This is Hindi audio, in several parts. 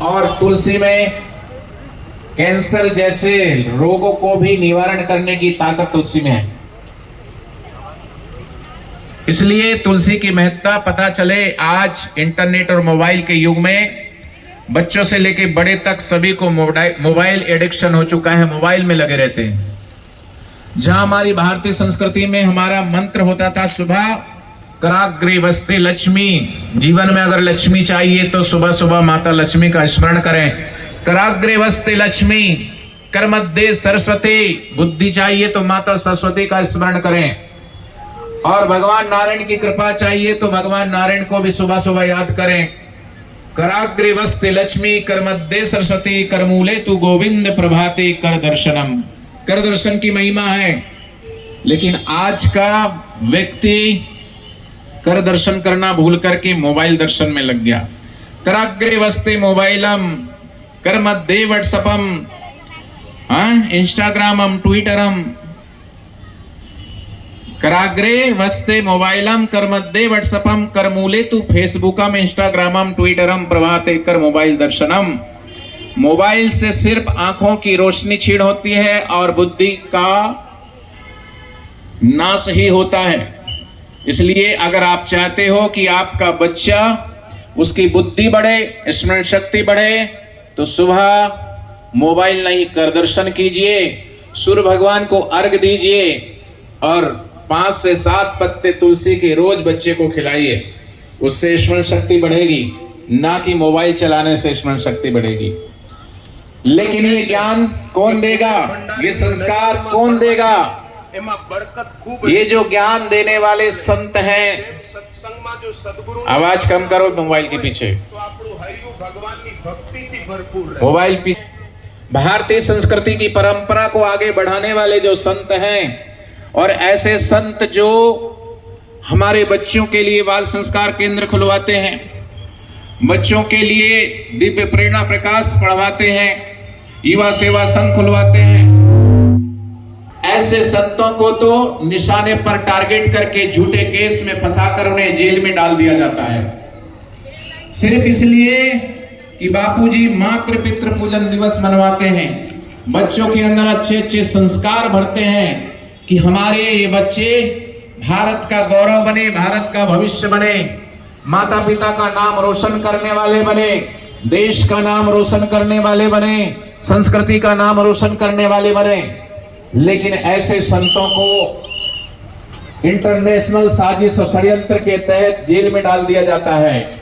और तुलसी में कैंसर जैसे रोगों को भी निवारण करने की ताकत तुलसी में है। इसलिए तुलसी की महत्ता पता चले। आज इंटरनेट और मोबाइल के युग में बच्चों से लेके बड़े तक सभी को मोबाइल एडिक्शन हो चुका है, मोबाइल में लगे रहते हैं। जहां हमारी भारतीय संस्कृति में हमारा मंत्र होता था सुबह कराग्रे वस्ते लक्ष्मी, जीवन में अगर लक्ष्मी चाहिए तो सुबह सुबह माता लक्ष्मी का स्मरण करें। कराग्रे वस्ते लक्ष्मी, कर मध्य सरस्वती, बुद्धि चाहिए तो माता सरस्वती का स्मरण करें। और भगवान नारायण की कृपा चाहिए तो भगवान नारायण को भी सुबह सुबह याद करें। कराग्रे वस्ते लक्ष्मी, कर मध्य सरस्वती, कर मूले तू गोविंद प्रभाते कर दर्शनम। कर दर्शन की महिमा है, लेकिन आज का व्यक्ति कर दर्शन करना भूल करके मोबाइल दर्शन में लग गया। कराग्रे वस्ते मोबाइलम, कर मध्य व्हाट्सएपम, इंस्टाग्रामम, ट्विटरम। कराग्रे वस्ते मोबाइलम, कर मध्य व्हाट्सएपम, कर मूले तू फेसबुकम, इंस्टाग्रामम, ट्विटरम, प्रभाते कर मोबाइल दर्शनम। मोबाइल से सिर्फ आंखों की रोशनी छीन होती है और बुद्धि का नाश ही होता है। इसलिए अगर आप चाहते हो कि आपका बच्चा उसकी बुद्धि बढ़े, स्मरण शक्ति बढ़े, तो सुबह मोबाइल नहीं कर दर्शन कीजिए, सूर्य भगवान को अर्घ दीजिए और 5 से 7 पत्ते तुलसी के रोज बच्चे को खिलाइए। उससे स्मरण शक्ति बढ़ेगी, ना कि मोबाइल चलाने से स्मरण शक्ति बढ़ेगी। लेकिन ये ज्ञान कौन देगा, ये संस्कार कौन देगा? ये जो ज्ञान देने वाले संत हैं। आवाज कम करो मोबाइल के पीछे, मोबाइल पीछे। भारतीय संस्कृति की परंपरा को आगे बढ़ाने वाले जो संत हैं, और ऐसे संत जो हमारे बच्चों के लिए बाल संस्कार केंद्र खुलवाते हैं, बच्चों के लिए दिव्य प्रेरणा प्रकाश पढ़वाते हैं, युवा सेवा संघ खुलवाते हैं, ऐसे संतों को तो निशाने पर टारगेट करके झूठे केस में फंसाकर उन्हें जेल में डाल दिया जाता है, सिर्फ इसलिए कि बापूजी मातृ पितृ पूजन दिवस मनवाते हैं। बच्चों के अंदर अच्छे अच्छे संस्कार भरते हैं कि हमारे ये बच्चे भारत का गौरव बने, भारत का भविष्य बने, माता पिता का नाम रोशन करने वाले बने, देश का नाम रोशन करने वाले बने, संस्कृति का नाम रोशन करने वाले बने। लेकिन ऐसे संतों को इंटरनेशनल साजिश और षड्यंत्र के तहत जेल में डाल दिया जाता है,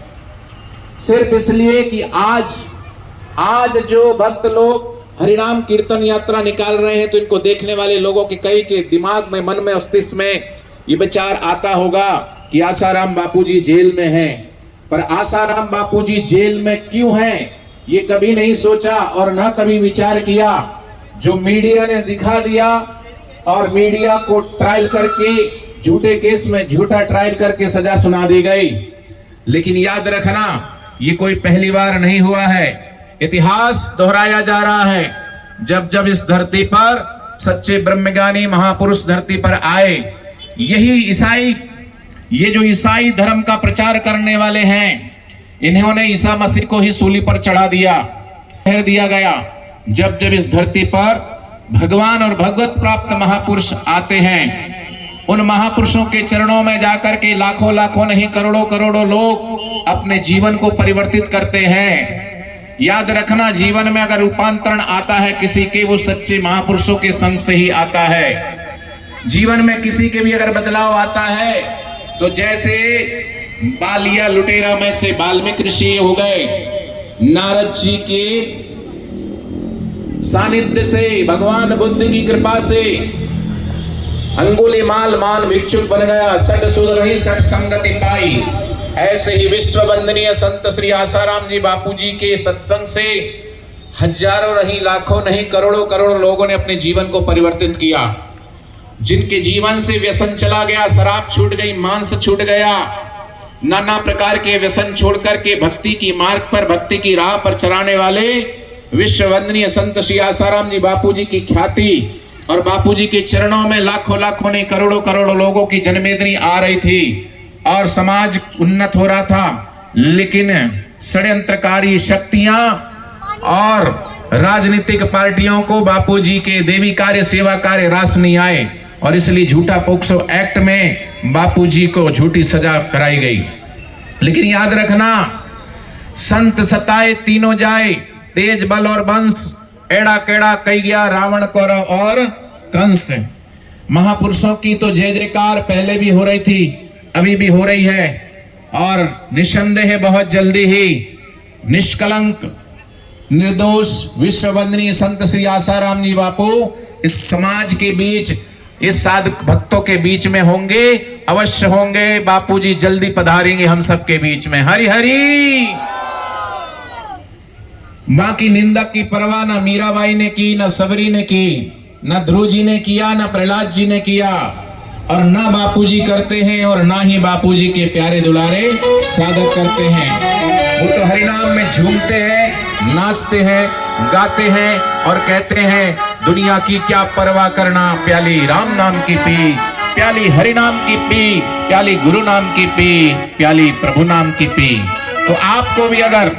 सिर्फ इसलिए कि आज जो भक्त लोग हरिनाम कीर्तन यात्रा निकाल रहे हैं, तो इनको देखने वाले लोगों के कई के दिमाग में, मन में, मस्तिष्क में ये विचार आता होगा कि आसाराम बापूजी जेल में हैं। पर आसाराम बापूजी जेल में क्यों हैं, ये कभी नहीं सोचा और ना कभी विचार किया। जो मीडिया ने दिखा दिया और मीडिया को ट्रायल करके झूठे केस में झूठा ट्रायल करके सजा सुना दी गई। लेकिन याद रखना, ये कोई पहली बार नहीं हुआ है, इतिहास दोहराया जा रहा है। जब जब इस धरती पर सच्चे ब्रह्मज्ञानी महापुरुष धरती पर आए, ये जो ईसाई धर्म का प्रचार करने वाले हैं, इन्होंने ईसा मसीह को ही सूली पर चढ़ा दिया, ठहर दिया गया। जब जब इस धरती पर भगवान और भगवत प्राप्त महापुरुष आते हैं, उन महापुरुषों के चरणों में जाकर के लाखों लाखों नहीं करोड़ों करोड़ों लोग अपने जीवन को परिवर्तित करते हैं। याद रखना, जीवन में अगर रूपांतरण आता है किसी के, वो सच्चे महापुरुषों के संग से ही आता है। जीवन में किसी के भी अगर बदलाव आता है, तो जैसे बालिया लुटेरा में से वाल्मीकि ऋषि हो गए, नारद जी के सानिध्य से, भगवान बुद्ध की कृपा से अंगुलीमाल मान भिक्षुक बन गया, सठ सुधर ही सठ संगति पाई। ऐसे ही विश्व वंदनीय संत श्री आसाराम जी बापूजी के सत्संग से हजारों नहीं, लाखों नहीं, करोड़ों करोड़ों लोगों ने अपने जीवन को परिवर्तित किया। जिनके जीवन से व्यसन चला गया, शराब छूट गई, मांस छूट गया, नाना प्रकार के व्यसन छोड़ करके भक्ति की मार्ग पर, भक्ति की राह पर चलाने वाले विश्व वंदनीय संत श्री आसाराम जी बापूजी की ख्याति और बापूजी के चरणों में लाखों लाखों नहीं, करोड़ों करोड़ों लोगों की जन्मेदनी आ रही थी और समाज उन्नत हो रहा था। लेकिन षड्यंत्रकारी शक्तियां और राजनीतिक पार्टियों को बापूजी के देवी कार्य सेवा कार्य रास नहीं आए और इसलिए झूठा पोक्सो एक्ट में बापूजी को झूठी सजा कराई गई। लेकिन याद रखना, संत सताए तीनों जाए, तेज बल और वंश, एड़ा केड़ा कई गया रावण कौरव और कंस। महापुरुषों की तो जय जयकार पहले भी हो रही थी, अभी भी हो रही है और निस्संदेह बहुत जल्दी ही निष्कलंक निर्दोष विश्ववंदनीय संत श्री आसाराम जी बापू इस समाज के बीच, इस साधक भक्तों के बीच में होंगे, अवश्य होंगे। बापूजी जल्दी पधारेंगे हम सबके बीच में। हरि हरि। बाकी निंदक की परवाह ना मीराबाई ने की, ना सबरी ने की, ना ध्रुव जी ने किया, ना प्रहलाद जी ने किया और ना बापूजी करते हैं और ना ही बापूजी के प्यारे दुलारे साधक करते हैं। वो तो हरिनाम में झूमते हैं, नाचते हैं, गाते हैं और कहते हैं दुनिया की क्या परवाह करना, प्याली राम नाम की पी, प्याली हरि नाम की पी, प्याली गुरु नाम की पी, प्याली प्रभु नाम की पी। तो आपको भी अगर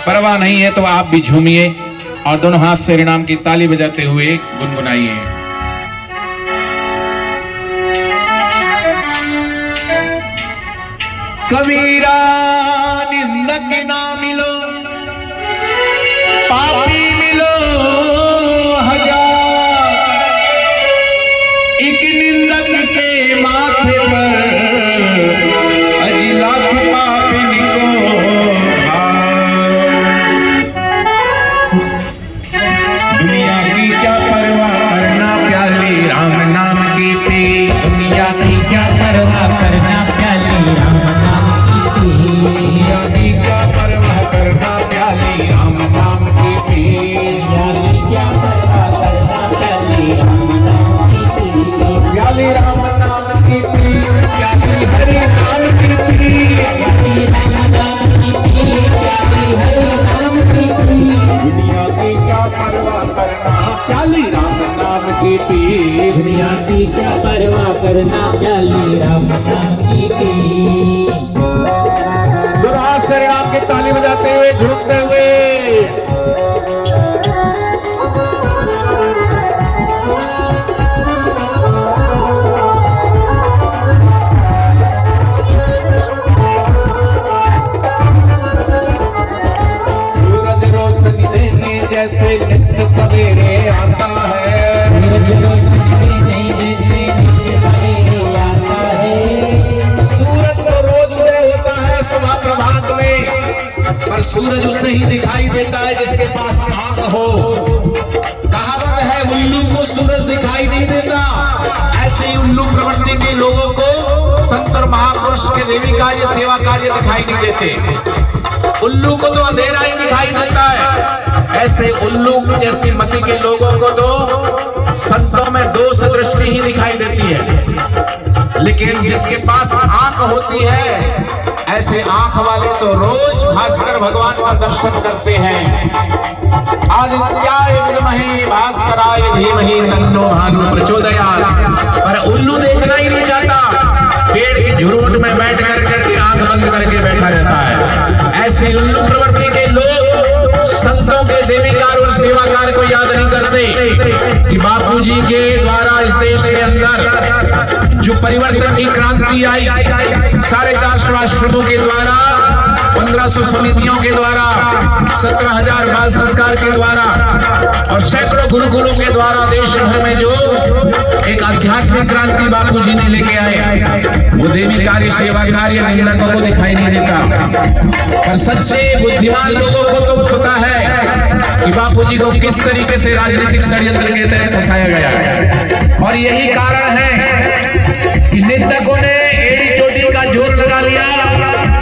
परवाह नहीं है तो आप भी झूमिए और दोनों हाथ से हरिनाम की ताली बजाते हुए गुनगुनाइए। कबीरा निंदक ना मिलो, पापी मिलो हजार, एक निंदक के माथे पर अजी लाख पापिन को दुनिया की क्या परवाह करना, प्याली राम नाम की पी, दुनिया की क्या परवाह करना, प्याली राम नाम की पी, दुनिया की क्या परवाह करना, प्याली राम नाम की पी, दुनिया की क्या परवाह करना, प्याली राम नाम की पी, प्याली राम नाम की पी, प्याली हरि नाम की पी, प्याली राम नाम की पी, प्याली हरि नाम की पी, दुनिया की क्या परवाह करना, प्याली राम नाम की पी, दुनिया की क्या परवाह करना, प्याली राम नाम की पी। दुरास राम की ताली बजाते हुए झूमते हुए सूरज रोशनी देने जैसे नित्य सवेरे आता है, सूरज रोशनी देने जैसे नित्य सवेरे आता है। सूरज तो रोज उदय होता है सुबह प्रभात में, पर सूरज उसे ही दिखाई देता है जिसके पास आंख हो। कहावत है उल्लू को सूरज दिखाई नहीं देता, ऐसे ही उल्लू प्रवृत्ति के लोगों को संत और महापुरुष के देवी कार्य सेवा कार्य दिखाई नहीं देते। उल्लू को तो अंधेरा ही दिखाई देता है, ऐसे उल्लू जैसी मति के लोगों को तो संतों में दोष दृष्टि ही दिखाई देती है। लेकिन जिसके पास आंख होती है, ऐसे आंख वाले तो रोज भास्कर भगवान का दर्शन करते हैं। आदित्याय विद्महे भास्कराय धीमहि तन्नो भानु प्रचोदयात्। पर उल्लू देखना ही नहीं चाहता, पेड़ की झुरमुट में बैठ करके आंख बंद करके बैठा रहता है। ऐसे उल्लू प्रवृत्ति के लोग संतों के देवी कार्य और सेवा कार्य को याद नहीं करते कि बापूजी के द्वारा इस देश के अंदर जो परिवर्तन की क्रांति आई, 450 आश्रमों के द्वारा, 1500 समितियों के द्वारा, 17,000 बाल संस्कार के द्वारा और सैकड़ों गुरुकुलों के द्वारा देश भर में जो एक आध्यात्मिक क्रांति बापूजी ने लेके आए, वो देवी कार्य सेवा कार्य निंदकों को दिखाई नहीं देता। पर सच्चे बुद्धिमान लोगों को तो पता है कि बापूजी को किस तरीके से राजनीतिक षड्यंत्र के तहत फंसाया गया। और यही कारण है कि निंदकों ने एड़ी चोटी का जोर लगा लिया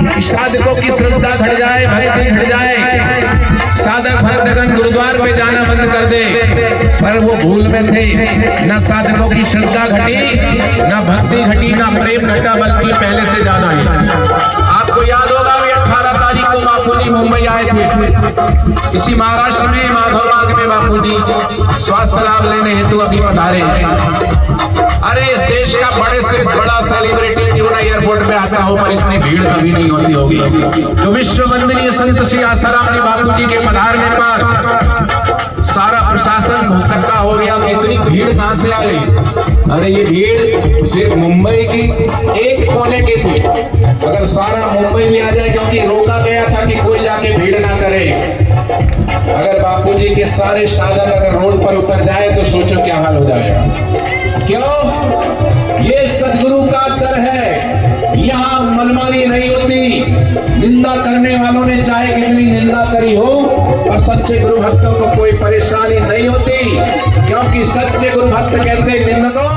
कि साधकों की श्रद्धा घट जाए, भक्ति घट जाए, साधक भक्तगण गुरुद्वार पे जाना बंद कर दे। पर वो भूल में थे, न साधकों की श्रद्धा घटी, न भक्ति घटी, न प्रेम घटा, बल्कि पहले से ज्यादा ही। आपको याद होगा 18 तारीख को बापूजी मुंबई आए थे, इसी महाराष्ट्र में माधवबाग में बापूजी स्वास्थ्य लाभ लेने हेतु अभी पधारे हैं। अरे इस देश का बड़े से बड़ा सेलिब्रिटी क्यों ना एयरपोर्ट पे आता हो, पर इतनी भीड़ कभी नहीं होती होगी। तो विश्व वंदनीय संत श्री आसाराम जी बापूजी के पधारने पर बाद सारा प्रशासन भुसक्का हो गया कि इतनी भीड़ कहां से आ गई। अरे ये भीड़ सिर्फ मुंबई की एक कोने की थी, अगर सारा मुंबई में आ जाए, क्योंकि रोका गया था कि कोई जाके भीड़ ना करे। अगर बापूजी के सारे साधन अगर रोड पर उतर जाए तो सोचो क्या हाल हो जाएगा। क्यों? ये सदगुरु का दर है, यहाँ मनमानी नहीं होती। निंदा करने वालों ने चाहे कितनी निंदा करी हो, और सच्चे गुरु भक्तों को कोई परेशानी नहीं होती, क्योंकि सच्चे गुरु भक्त कहते निंदकों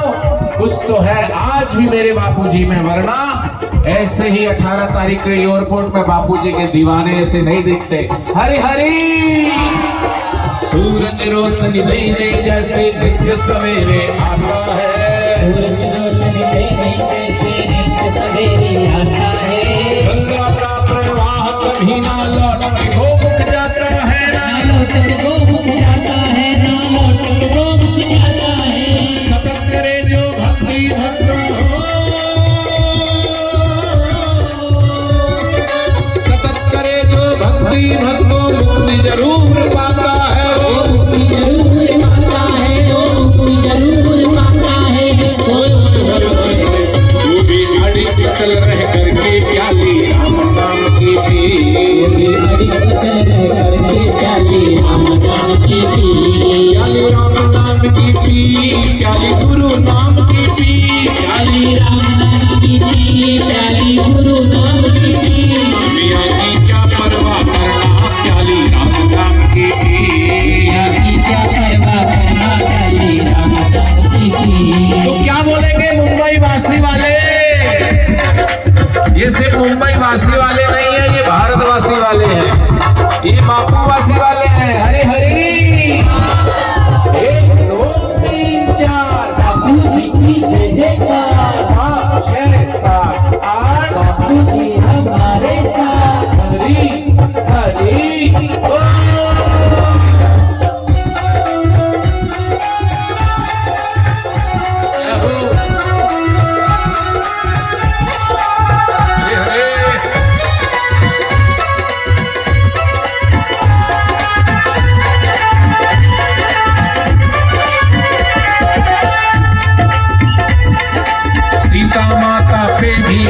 कुछ तो है आज भी मेरे बापूजी में, वरना ऐसे ही 18 तारीख को एयरपोर्ट में बापूजी के दीवाने ऐसे नहीं दिखते। हरि हरि सूरज रोशनी देने जैसे नित्य सवेरे आता है, सूरज रोशनी देने जैसे नित्य सवेरे आता है। गंगा का प्रवाह कभी ना लौट के गोमुख जाता है, ना लौट के गोमुख जाता है, ना लौट के गोमुख जाता है। सतत करे जो भक्ति भक्त हो, सतत करे जो भक्ति भक्त मुक्ति जरूर पाता है, मुक्ति जरूर पाता है, मुक्ति जरूर पाता है। तू भी अड़िग चल रह करके प्याली राम नाम की पी, अड़िग चल रह करके प्याली राम नाम की पी, प्याली राम नाम की पी, प्याली गुरु नाम की पी, प्याली राम नाम की पी, प्याली गुरु नाम की पी। दुनिया की क्या परवाह करना, प्याली राम नाम की पी, दुनिया की क्या परवाह करना, प्याली राम नाम की पी। तो क्या बोलेंगे मुंबई वासी वाले? ये सिर्फ मुंबई वासी वाले नहीं है, ये भारतवासी वाले हैं, ये बापूवासी वाले हैं। हरे हरि 1 2 3 4 बापूजी की जय जयकार, 5 6 7 8 बापूजी हमारे साथ। हरि हरि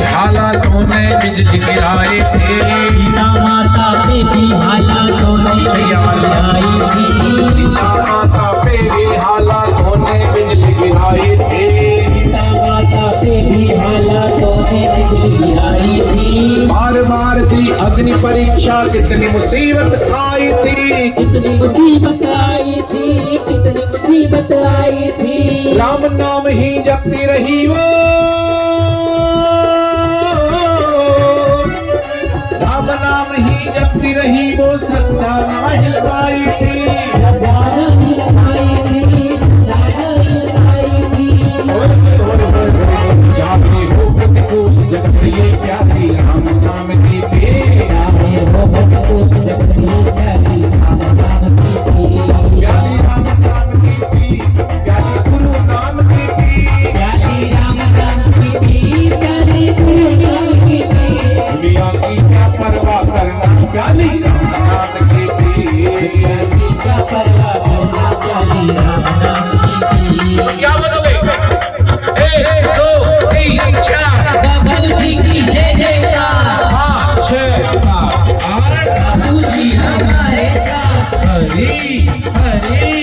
हालातों ने बिजली गिराए थे, सीता माता पे भी हालातों ने गिराई थी, सीता माता पे भी हालातों ने बिजली गिराई थी, सीता माता पे भी हालातों ने बिजली गिराई थी। बार बार दी अग्नि परीक्षा, कितनी मुसीबत आई थी, कितनी मुसीबत आई थी, कितनी मुसीबत आई थी। राम नाम ही जपती रही वो, राम नाम ही जपती रही वो, श्रद्धा न हिलवाई थी, श्रद्धा न हिलवाई थी, श्रद्धा न हिलवाई थी। जागे हो प्रतिकूल जगत ये प्यारी राम नाम की पी, जागे हो प्रतिकूल जगत ये प्यारी राम नाम की पी, प्यारी राम नाम की पी, प्यारी गुरु नाम की पी, प्यारी राम नाम की पी, प्यारी गुरु नाम की पी। दुनिया की क्या परवाह करना, प्याली राम नाम की पी, दुनिया की क्या परवाह करना, प्याली राम नाम की पी। तो क्या बोलोगे? 1 2 3 4 बापूजी की जय जयकार, 5 6 7 8 बापूजी हमारे साथ। हरि हरि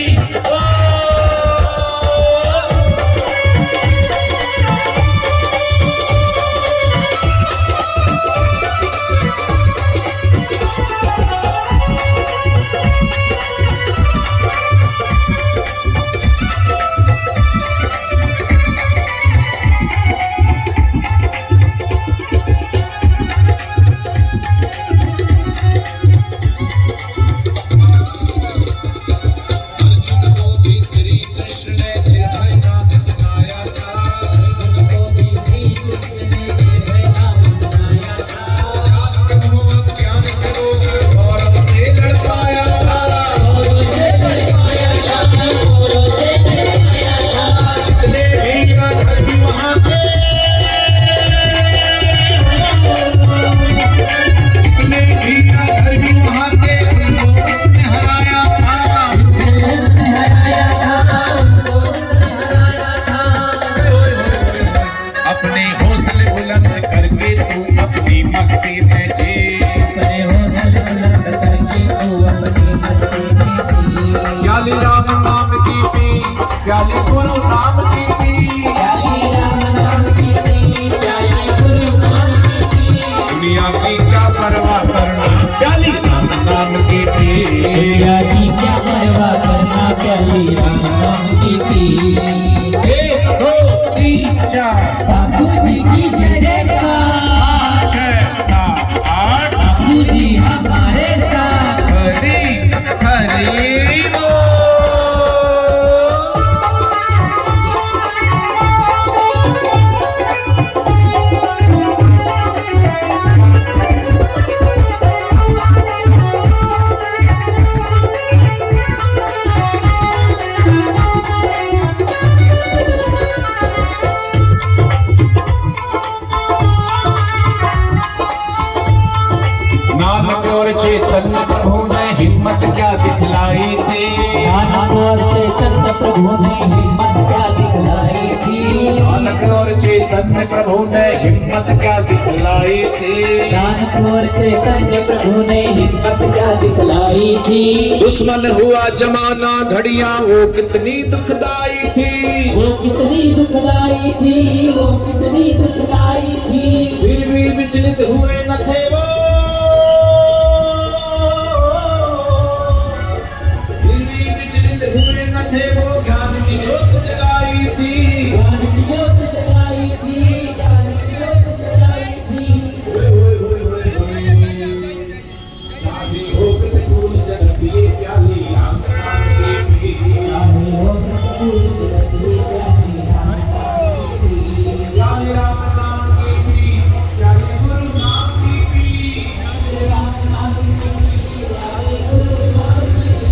प्याली गुरु नाम की पी, प्याली राम नाम की पी, प्याली गुरु नाम की पी। दुनिया की क्या परवाह करना, प्याली राम नाम की पी, दुनिया की क्या परवाह करना, प्याली राम नाम की पी। 1 2 3 4 बापू जी की जय जयकार, 6 7 8 बापू जी हमारे साथ। हरि हरि बोल। नानक और चैतन्य प्रभु ने हिम्मत क्या दिखलाई थी, नानक और चैतन्य प्रभु ने हिम्मत क्या दिखलाई थी, नानक और चैतन्य प्रभु ने हिम्मत क्या दिखलाई थी, नानक और चैतन्य प्रभु ने हिम्मत क्या दिखलाई थी। दुश्मन हुआ जमाना घड़ियां वो कितनी दुखदाई थी, वो कितनी दुखदाई थी, वो कितनी दुखदाई थी। फिर भी विचलित हुए न थे वो, फिर भी विचलित हुए न थे वो, ज्ञान की ज्योत जगाई थी, ज्ञान की ज्योत जगाई थी, ज्ञान की ज्योत जगाई थी। शादी हो प्रतिकूल जगत ये प्याली राम नाम की पी, आगे हो प्रतिकूल जगत ये प्याली राम नाम की पी। प्याली राम नाम की पी, प्याली गुरु नाम की पी, प्याली राम नाम की पी, प्याली गुरु नाम की पी।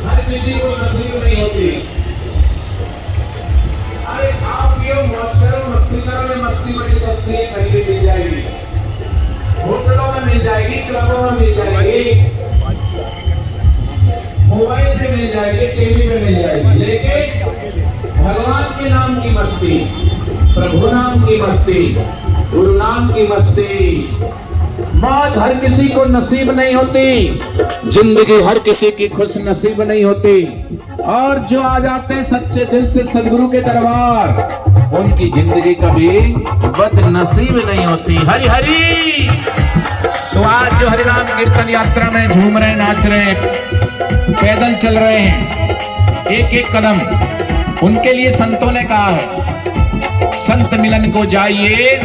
हर किसी को नसीब नहीं होती। अरे आप ये मौज करो, मस्ती करो, ये मस्ती बड़ी सस्ती है, कहीं भी मिल जाएगी, होटलों में मिल जाएगी, क्लबों में मिल जाएगी, मोबाइल पे मिल जाएगी, टीवी पे मिल जाएगी, लेकिन भगवान के नाम की मस्ती, प्रभु नाम की मस्ती, गुरु नाम की मस्ती, मौज हर किसी को नसीब नहीं होती, जिंदगी हर किसी की खुश नसीब नहीं होती। और जो आ जाते हैं सच्चे दिल से सदगुरु के दरबार, उनकी जिंदगी कभी बदनसीब नहीं होती। हरि हरि। तो आज जो हरिनाम कीर्तन यात्रा में झूम रहे, नाच रहे, पैदल चल रहे हैं, एक एक कदम, उनके लिए संतों ने कहा है, संत मिलन को जाइए,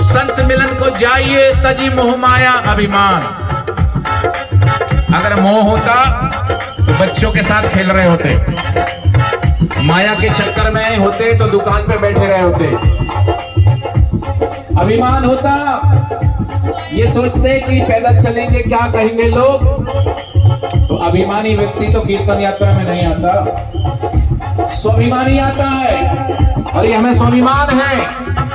संत मिलन को जाइए, तजी मोह माया अभिमान। अगर मोह होता तो बच्चों के साथ खेल रहे होते, माया के चक्कर में होते तो दुकान पे बैठे रहे होते। अभिमान होता, ये सोचते कि पैदल चलेंगे क्या कहेंगे लोग, तो अभिमानी व्यक्ति तो कीर्तन यात्रा में नहीं आता, स्वाभिमानी आता है। और ये हमें स्वाभिमान है,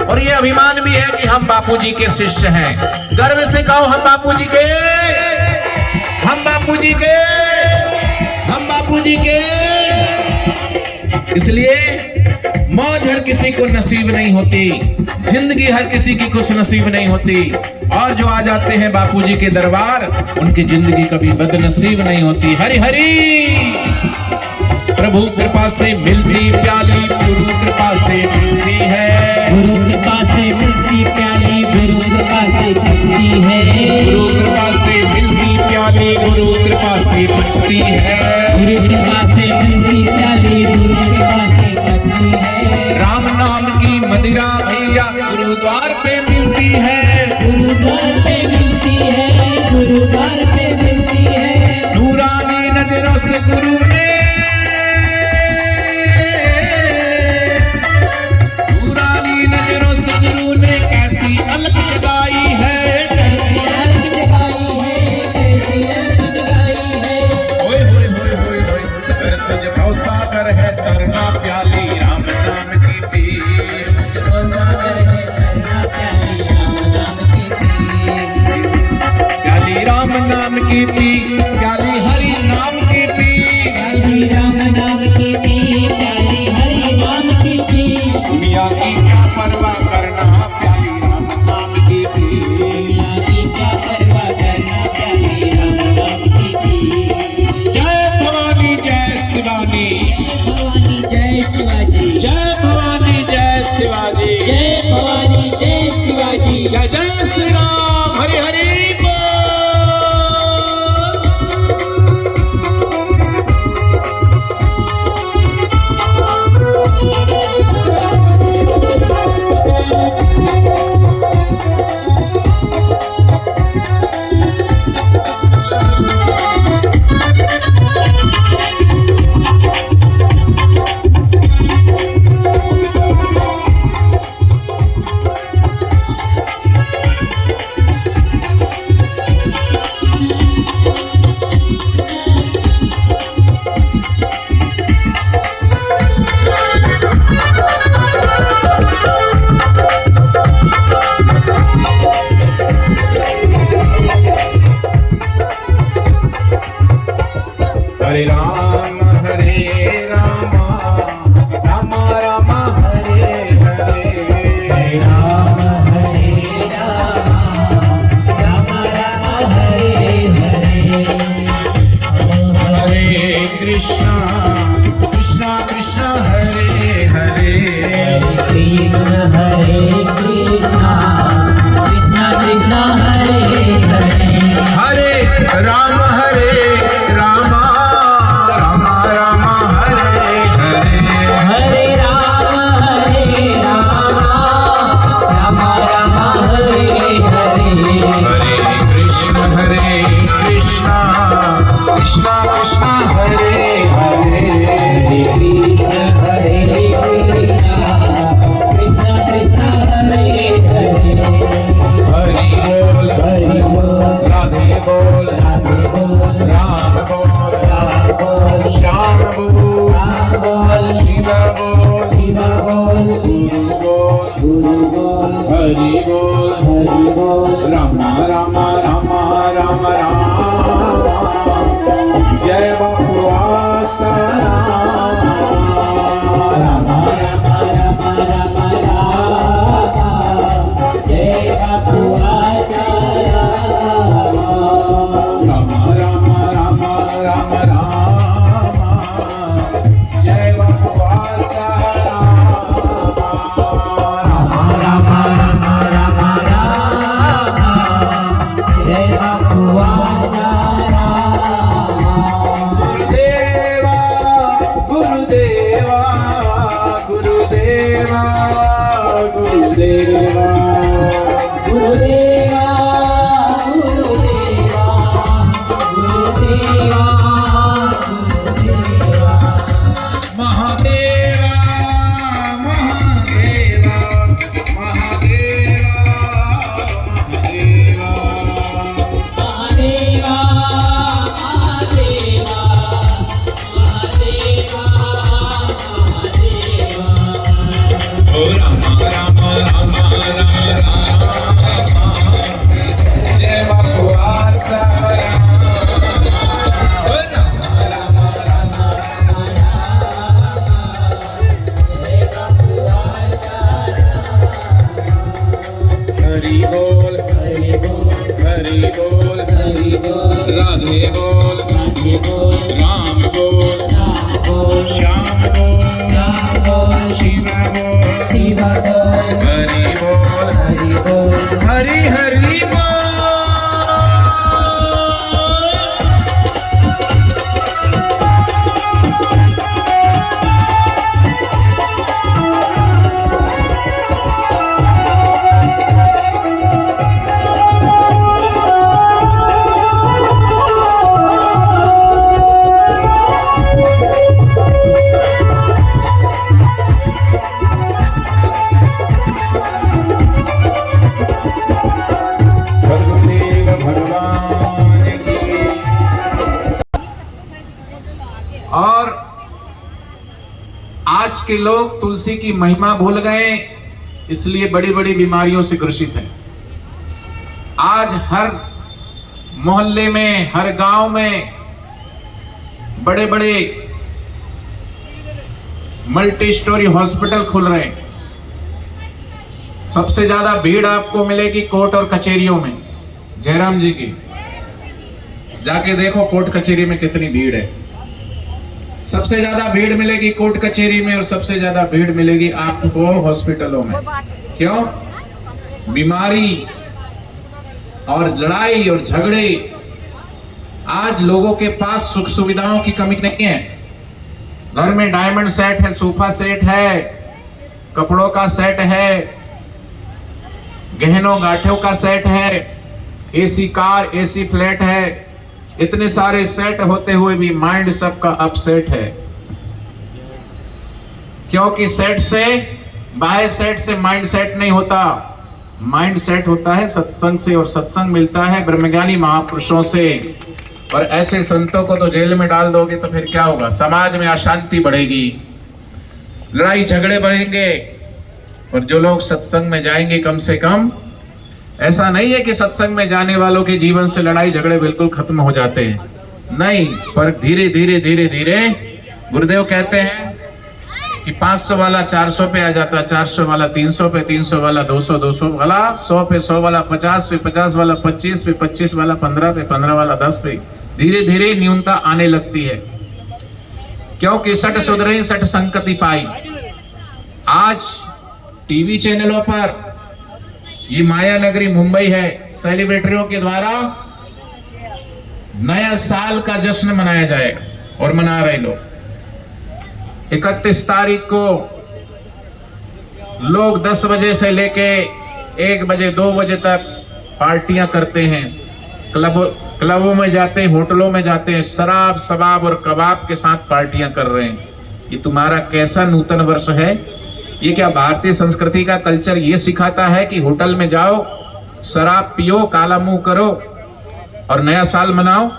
और ये अभिमान भी है कि हम बापूजी के शिष्य हैं। गर्व से कहो, हम बापूजी के, हम बापूजी के, हम बापूजी के। इसलिए मौज हर किसी को नसीब नहीं होती, जिंदगी हर किसी की खुश नसीब नहीं होती। और जो आ जाते हैं बापूजी के दरबार, उनकी जिंदगी कभी बदनसीब नहीं होती। हरि हरि। प्रभु कृपा से मिलती प्याली, गुरु कृपा से मिलती है, गुरु कृपा से मिलती प्याली, गुरु कृपा से मिलती है, गुरु कृपा से मिलती प्याली, गुरु कृपा से बचती है, गुरु कृपा से मिलती प्याली, गुरु कृपा से बचती है। राम नाम की मदिरा भैया गुरुद्वार पे मिलती है, गुरुद्वार पे मिलती है, गुरुद्वार पे मिलती है। राम राम राम राम राम जय बापू आसाराम राम राम राम राम राम जय बापू आसाराम राम राम राम राम राम जय बापू आसाराम राम राम राम राम जय बापू आसाराम गुरुदेवा गुरुदेवा गुरुदेवा गुरुदेवा गुरुदेवा गुरुदेवा गुरुदेवा गुरुदेवा महादेवा महादेवा महादेवा महादेवा महादेवा महादेवा महादेवा महादेवा ओ राम राम राम राम राम जय बापू आसाराम ओ राम राम राम हरि बोल हरि बोल हरि बोल हरि बोल राधे बोल राधे बोल राम बोल राम बोल श्याम बोल श्याम बोल शिव बोल शिव बोल हरि बोल हरि बोल हरि हरि बोल सद्गुरुदेव भगवान की। और आज के लोग तुलसी की महिमा भूल गए, इसलिए बड़ी बड़ी बीमारियों से ग्रसित हैं। आज हर मोहल्ले में, हर गांव में बड़े बड़े मल्टी स्टोरी हॉस्पिटल खुल रहे हैं। सबसे ज्यादा भीड़ आपको मिलेगी कोर्ट और कचहरियों में। जयराम जी की जाके देखो कोर्ट कचहरी में कितनी भीड़ है। सबसे ज्यादा भीड़ मिलेगी कोर्ट कचहरी में और सबसे ज्यादा भीड़ मिलेगी आपको हॉस्पिटलों में। क्यों? बीमारी और लड़ाई और झगड़े। आज लोगों के पास सुख सुविधाओं की कमी नहीं है। घर में डायमंड सेट है, सोफा सेट है, कपड़ों का सेट है, गहनों गाठों का सेट है, एसी कार, एसी फ्लैट है। इतने सारे सेट होते हुए भी माइंड सबका अपसेट है। क्योंकि सेट से, बाह्य सेट से माइंड सेट नहीं होता। माइंड सेट होता है सत्संग से, और सत्संग मिलता है ब्रह्मज्ञानी महापुरुषों से। और ऐसे संतों को तो जेल में डाल दोगे तो फिर क्या होगा? समाज में अशांति बढ़ेगी, लड़ाई झगड़े बढ़ेंगे। और जो लोग सत्संग में जाएंगे, कम से कम ऐसा नहीं है कि सत्संग में जाने वालों के जीवन से लड़ाई झगड़े बिल्कुल खत्म हो जाते हैं, नहीं, पर धीरे धीरे धीरे धीरे गुरुदेव कहते हैं कि 500 वाला 400 पे आ जाता, 400 वाला 300 पे, 300 वाला 200, 200 वाला 100 पे, 100 वाला 50 पे, 50 वाला 25 पे, 25 वाला 15 पे, 15 वाला 10 पे। धीरे धीरे न्यूनता आने लगती है। क्योंकि सठ सुधरे सठ संकति पाई। आज टीवी चैनलों पर ये माया नगरी मुंबई है, सेलिब्रिटियों के द्वारा नया साल का जश्न मनाया जाएगा और मना रहे लोग। 31 तारीख को लोग 10 बजे से लेके 1 बजे 2 बजे तक पार्टियां करते हैं, क्लबों में जाते हैं, होटलों में जाते हैं, शराब शबाब और कबाब के साथ पार्टियां कर रहे हैं। ये तुम्हारा कैसा नूतन वर्ष है? ये क्या भारतीय संस्कृति का कल्चर ये सिखाता है कि होटल में जाओ, शराब पियो, काला मुंह करो और नया साल मनाओ?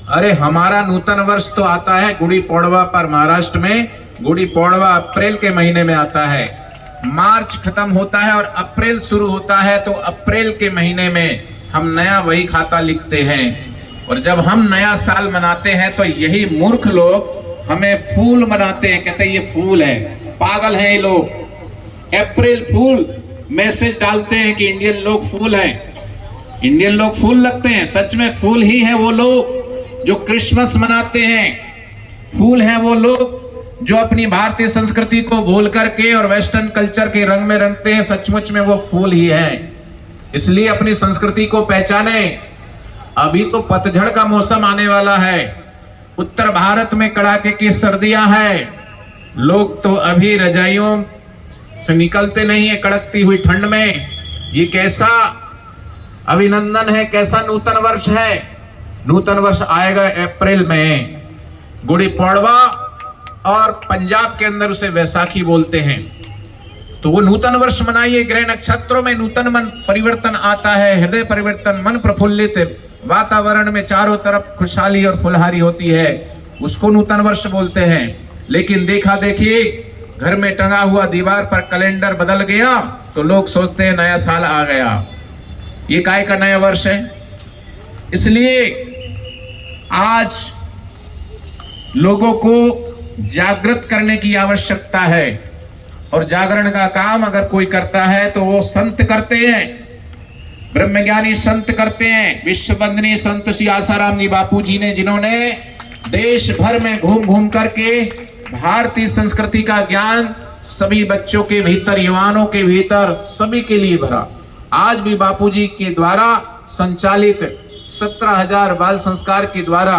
अरे हमारा नूतन वर्ष तो आता है गुड़ी पड़वा पर। महाराष्ट्र में गुड़ी पड़वा अप्रैल के महीने में आता है। मार्च खत्म होता है और अप्रैल शुरू होता है, तो अप्रैल के महीने में हम नया वही खाता लिखते हैं। और जब हम नया साल मनाते हैं तो यही मूर्ख लोग हमें फूल मनाते हैं, कहते हैं ये फूल है। पागल हैं ये लोग। अप्रैल फूल मैसेज डालते हैं कि इंडियन लोग फूल हैं, इंडियन लोग फूल लगते हैं। सच में फूल ही है वो लोग जो क्रिसमस मनाते हैं, फूल हैं वो लोग जो अपनी भारतीय संस्कृति को भूल करके और वेस्टर्न कल्चर के रंग में रंगते हैं। सचमुच में वो फूल ही हैं। इसलिए अपनी संस्कृति को पहचाने। अभी तो पतझड़ का मौसम आने वाला है, उत्तर भारत में कड़ाके की सर्दियां हैं, लोग तो अभी रजाइयों से निकलते नहीं है कड़कती हुई ठंड में। ये कैसा अभिनंदन है, कैसा नूतन वर्ष है। नूतन वर्ष आएगा अप्रैल में, गुड़ी पड़वा, और पंजाब के अंदर उसे वैसाखी बोलते हैं। तो वो नूतन वर्ष मनाइए। ग्रह नक्षत्रों में नूतन मन परिवर्तन आता है, हृदय परिवर्तन, मन प्रफुल्लित, वातावरण में चारों तरफ खुशहाली और फुलहारी होती है, उसको नूतन वर्ष बोलते हैं। लेकिन देखा देखिए, घर में टंगा हुआ दीवार पर कैलेंडर बदल गया तो लोग सोचते हैं नया साल आ गया। ये काय का नया वर्ष है। इसलिए आज लोगों को जागृत करने की आवश्यकता है, और जागरण का काम अगर कोई करता है तो वो संत करते हैं, ब्रह्मज्ञानी संत करते हैं। विश्व वंदनीय संत श्री आसाराम जी बापू जी ने, जिन्होंने देश भर में घूम घूम करके भारतीय संस्कृति का ज्ञान सभी बच्चों के भीतर, युवाओं के भीतर, सभी के लिए भरा। आज भी बापू जी के द्वारा संचालित 17,000 बाल संस्कार के द्वारा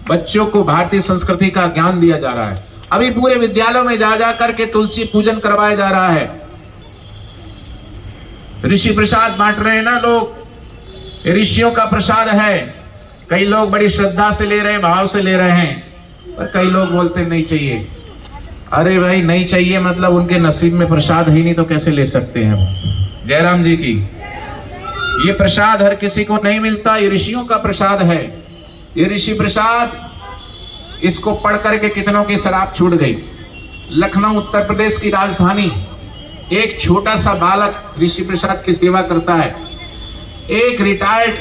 बच्चों को भारतीय संस्कृति का ज्ञान दिया जा रहा है। अभी पूरे विद्यालयों में जा जा करके तुलसी पूजन करवाया जा रहा है। ऋषि प्रसाद बांट रहे हैं ना लोग, ऋषियों का प्रसाद है। कई लोग बड़ी श्रद्धा से ले रहे हैं, भाव से ले रहे हैं, पर कई लोग बोलते नहीं चाहिए। अरे भाई, नहीं चाहिए मतलब उनके नसीब में प्रसाद है नहीं तो कैसे ले सकते हैं। जयराम जी की ये प्रसाद हर किसी को नहीं मिलता, ये ऋषियों का प्रसाद है। ये ऋषि प्रसाद, इसको पढ़ करके कितनों की शराब छूट गई। लखनऊ उत्तर प्रदेश की राजधानी, एक छोटा सा बालक ऋषि प्रसाद की सेवा करता है। एक रिटायर्ड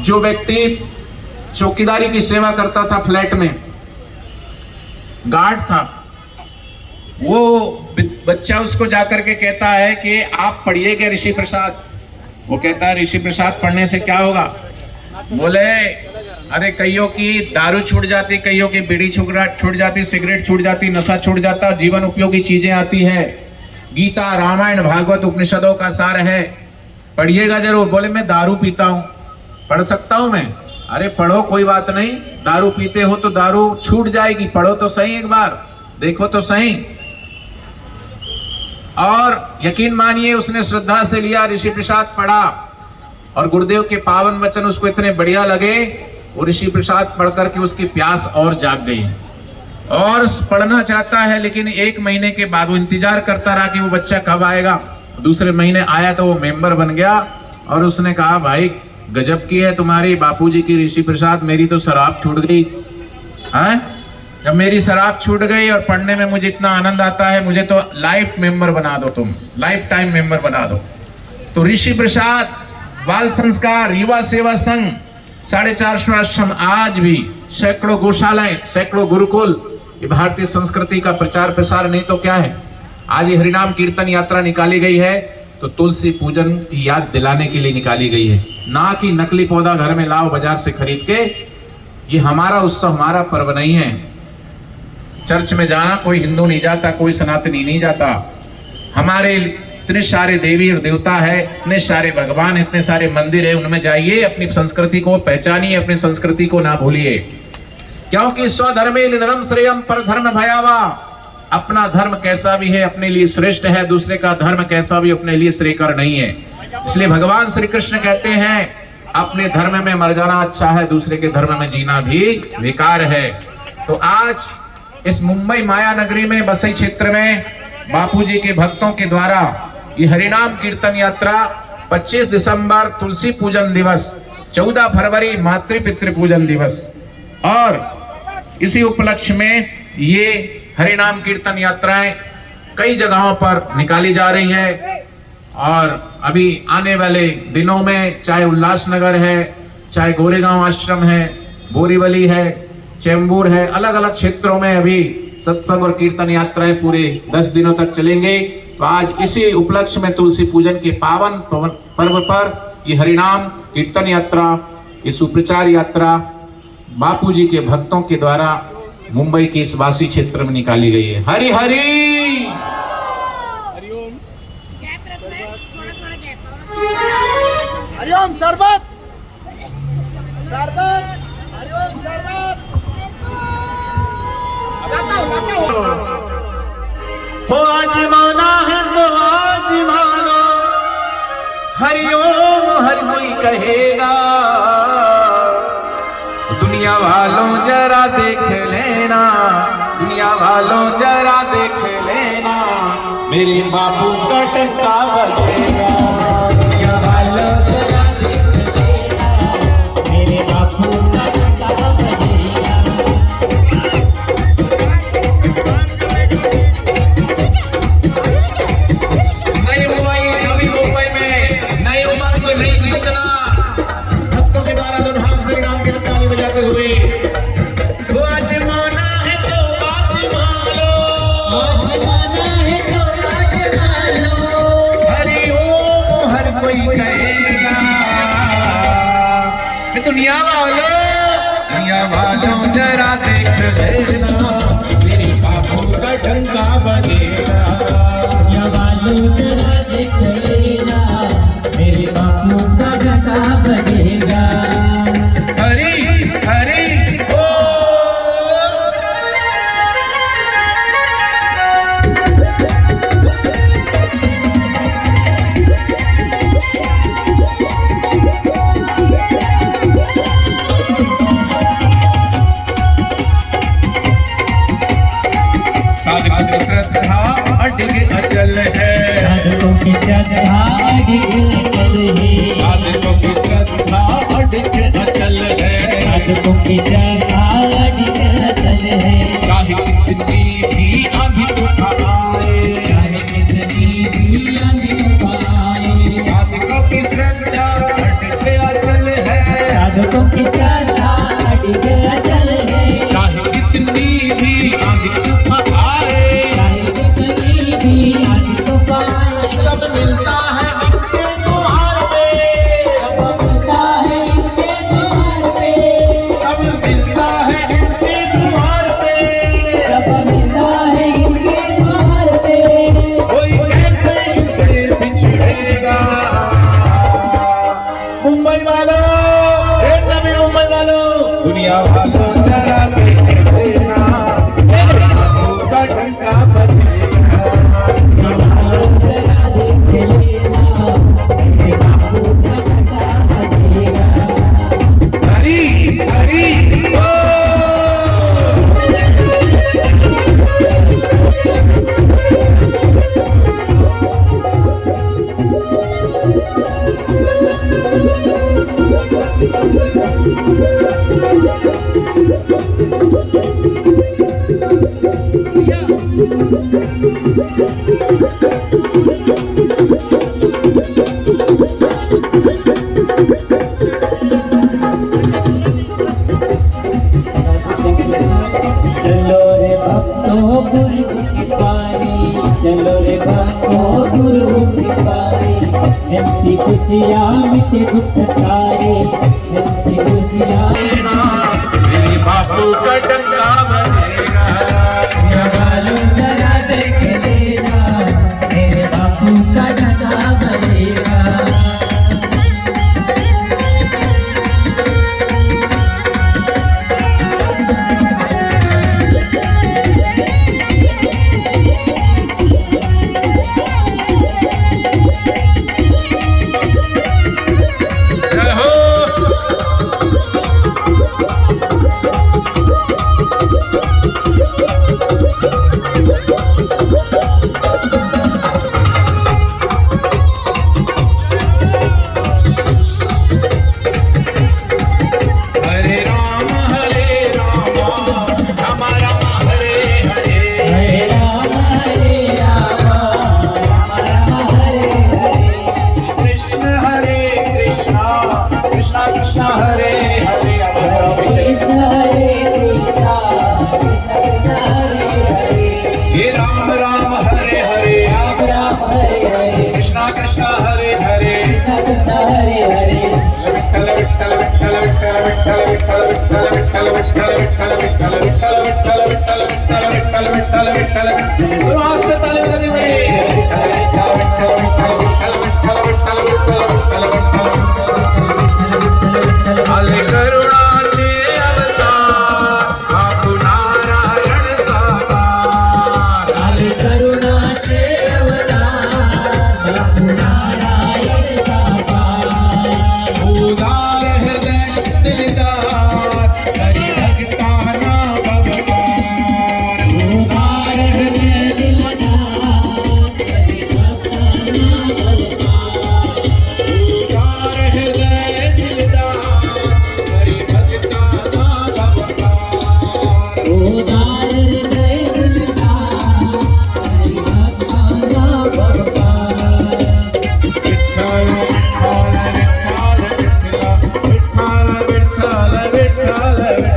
जो व्यक्ति चौकीदारी की सेवा करता था, फ्लैट में गार्ड था, वो बच्चा उसको जाकर के कहता है कि आप पढ़िएगा ऋषि प्रसाद। वो कहता है ऋषि प्रसाद पढ़ने से क्या होगा। बोले अरे कईयों की दारू छूट जाती, कईयों की बीड़ी छूट जाती, सिगरेट छूट जाती, नशा छूट जाता, जीवन उपयोगी चीजें आती है। गीता, रामायण, भागवत, उपनिषदों का सार है, पढ़िएगा जरूर। बोले मैं दारू पीता हूँ, पढ़ सकता हूँ मैं। अरे पढ़ो, कोई बात नहीं, दारू पीते हो तो दारू छूट जाएगी, पढ़ो तो सही, एक बार देखो तो सही। और यकीन मानिए उसने श्रद्धा से लिया, ऋषि प्रसाद पढ़ा, और गुरुदेव के पावन वचन उसको इतने बढ़िया लगे, वो ऋषि प्रसाद पढ़ करके उसकी प्यास और जाग गई और पढ़ना चाहता है। लेकिन 1 महीने के बाद वो इंतजार करता रहा कि वो बच्चा कब आएगा। दूसरे महीने आया तो वो मेंबर बन गया, और उसने कहा भाई गजब की है तुम्हारी बापूजी की ऋषि प्रसाद, मेरी तो शराब छूट गई है। जब मेरी शराब छूट गई और पढ़ने में मुझे इतना आनंद आता है, मुझे तो लाइफ मेंबर बना दो, तुम लाइफ टाइम मेंबर बना दो। तो ऋषि प्रसाद, बाल संस्कार, युवा सेवा संघ, 450 आश्रम, आज भी सैकड़ों गौशालाएं, सैकड़ों गुरुकुल, ये भारतीय संस्कृति का प्रचार प्रसार नहीं तो क्या है। आज ये हरिनाम कीर्तन यात्रा निकाली गई है तो तुलसी पूजन की याद दिलाने के लिए निकाली गई है, ना कि नकली पौधा घर में लाओ बाजार से खरीद के। ये हमारा उत्सव, हमारा पर्व नहीं है। चर्च में जाना कोई हिंदू नहीं जाता, कोई सनातनी नहीं जाता। हमारे इतने सारे देवी और देवता है, इतने सारे भगवान, इतने सारे मंदिर है, उनमें जाइए, अपनी संस्कृति को पहचानिए, अपनी संस्कृति को ना भूलिए। क्योंकि स्वधर्मे निधनम श्रेयम परधर्म भयावा। अपना धर्म कैसा भी है अपने लिए श्रेष्ठ है, दूसरे का धर्म कैसा भी अपने लिए श्रेयकर नहीं है। इसलिए भगवान श्री कृष्ण कहते हैं अपने धर्म में मर जाना अच्छा है, दूसरे के धर्म में जीना भी बेकार है। तो आज इस मुंबई माया नगरी में, बसई क्षेत्र में बापूजी के भक्तों के द्वारा ये हरिनाम कीर्तन यात्रा 25 दिसंबर तुलसी पूजन दिवस, 14 फरवरी मातृ पितृ पूजन दिवस, और इसी उपलक्ष्य में ये हरिनाम कीर्तन यात्राएं कई जगहों पर निकाली जा रही है और अभी आने वाले दिनों में चाहे उल्लासनगर है, चाहे गोरेगांव आश्रम है, बोरीवली है, चेंबूर है, अलग अलग क्षेत्रों में अभी सत्संग और कीर्तन यात्राएं पूरे 10 दिनों तक चलेंगे। तो आज इसी उपलक्ष्य में तुलसी पूजन के पावन पर्व पर ये हरिनाम कीर्तन यात्रा, ये सुप्रचार यात्रा बापूजी के भक्तों के द्वारा मुंबई के इस वासी क्षेत्र में निकाली गई है। हरि हरि हरिओम सरबत सरबत हरिओम सरबत हो आज माना है तो आज मानो, हरिओम हर कोई कहेगा। दुनिया वालों जरा देख लेना, दुनिया वालों जरा देख लेना, मेरे बापू का टंका बजेगा। दुनिया वालों जरा देख लेना, मेरे बापू का टंका बजेगा। नई मुंबई में नई उमंग, नई चेतना, भक्तों के द्वारा दोनों हाथ से राम के ताली बजाते हुए वो आज माना है तो आज मानो, आज माना है तो आज मानो, हरि ओम हर कोई कहेगा। दुनिया वालों जरा देख लेना, मेरे बापू का डंका बजेगा। दुनिया वालों जरा देख लेना, मेरे बापू का डंका बजेगा। हरि हरि साधकों की श्रद्धा अडिग अचल है, साधकों की श्रद्धा अडिग अचल है, साधकों की श्रद्धा अडिग अचल है, साधकों की श्रद्धा अडिग अचल है। चाहे कितनी भी आंधी तूफान आए, चाहे कितनी भी आंधी तूफान आए, साधकों की श्रद्धा अडिग अचल है, साधकों की श्रद्धा अडिग अचल है। चाहे कितनी भी आंधी तूफान आए, चाहे कितनी भी आंधी तूफान आए, सब मिलता है इनके द्वार पे, सब मिलता है इनके द्वार पे, सब मिलता है इनके द्वार पे, सब मिलता है इनके द्वार पे। कोई कैसे इनसे बिछड़ेगा। मुंबई वालों, एक नवी मुंबई वालों, दुनिया वालों जरा देख लेना, मेरे बापू का डंका बजेगा। जरा देख लेना, मेरे बापू का डंका बजेगा। हरि हरि बोल। चलो रे भक्तों गुरु की पारी, चलो रे भक्तों गुरु की पारी, ऐसी खुशियाँ मिटे दुख सारे, ऐसी खुशियाँ मेरे बापू का डंका बजेगा। दुनिया वालों जरा देख लेना, मेरे बापू का डंका बजेगा। जय हो।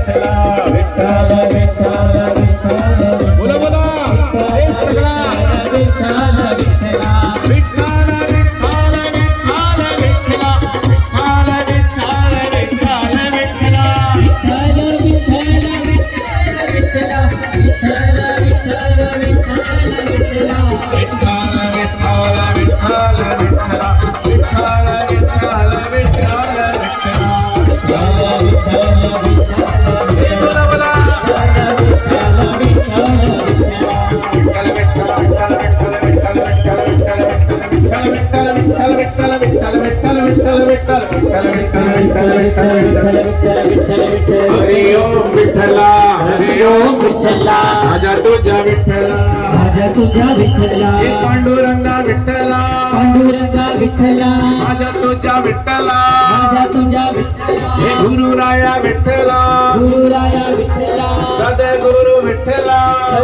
विठ्ठल विठ्ठल विठ्ठल बोला बोला हे सगळा विठ्ठल विठ्ठला विठ्ठल विठ्ठल विठ्ठल विठ्ठल विठ्ठल विठ्ठल हरि ओम विठ्ठला हरि ओम विठ्ठला माझा तुझ्या विठ्ठला माझ्या तुझ्या विठ्ठला हे पांडुरंगा विठ्ठला पांडुरंगा विठ्ठला माझा तुझ्या विठ्ठला माझ्या तुझ्या विठ्ठला हे गुरुराया विठ्ठला गुरुराया विठ्ठला सद्गुरु विठ्ठला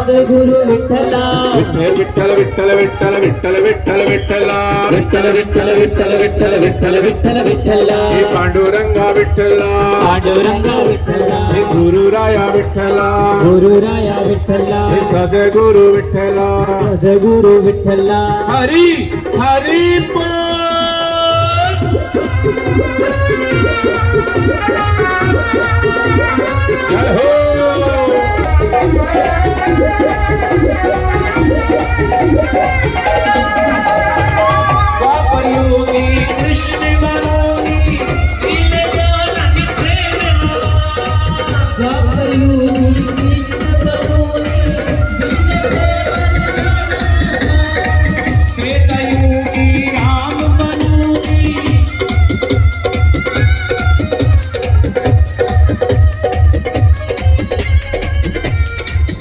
सद्गुरु विठ्ठला विठ्ठल विठ्ठल विठ्ठल विठ्ठल विठ्ठल विठ्ठला विठ्ठल विठ्ठल विठ्ठल विठ्ठल विठ्ठल विठ्ठल विठ्ठला हे पांडुरंगा विठ्ठला पांडुरंगा विठ्ठला हे गुरुराया विठ्ठला गुरुराया विठ्ठला हे सद्गुरु विठ्ठला सद्गुरु विठ्ठला हरी हरी बोल जय हो द्वापरयुगी कृष्ण मनोनी दीनदानी द्वापरयुगी कृष्ण बनोनी त्रेतायुगी राम बनोनी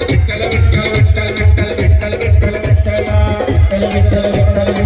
विठ्ठल विठ्ठल विठ्ठल विठ्ठल विठ्ठल विठ्ठल विठ्ठल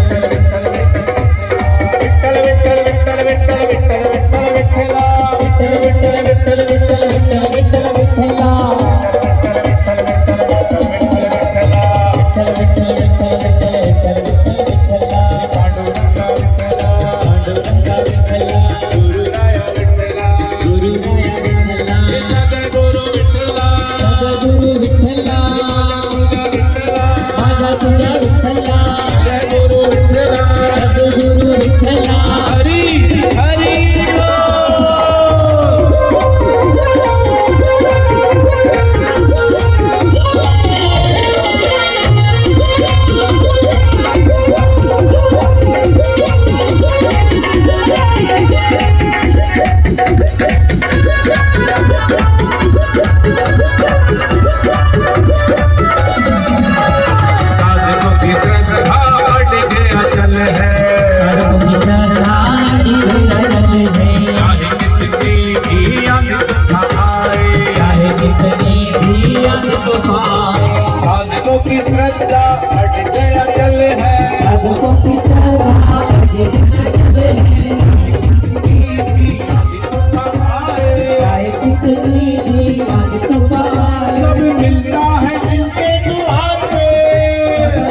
की श्रद्धा हट गया चल है साधकों की श्रद्धा हट गया चल है चाहे कितनी भी आज तो पाए सब मिलता है इनके द्वार पे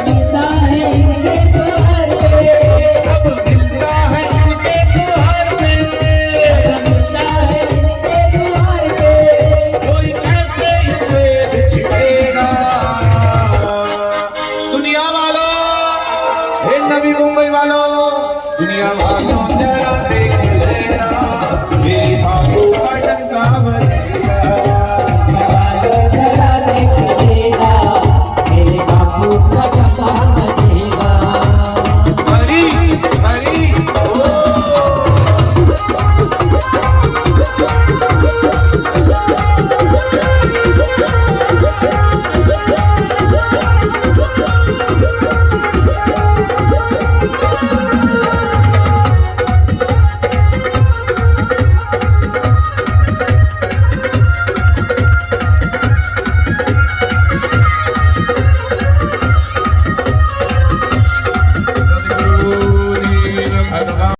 मिलता है इनके द्वार पे सब मिलता है इनके द्वार पे मिलता है इनके द्वार पे कोई कैसे इसे बिछड़ेगा दुनिया वालों हे नवी मुंबई वालों दुनिया वालों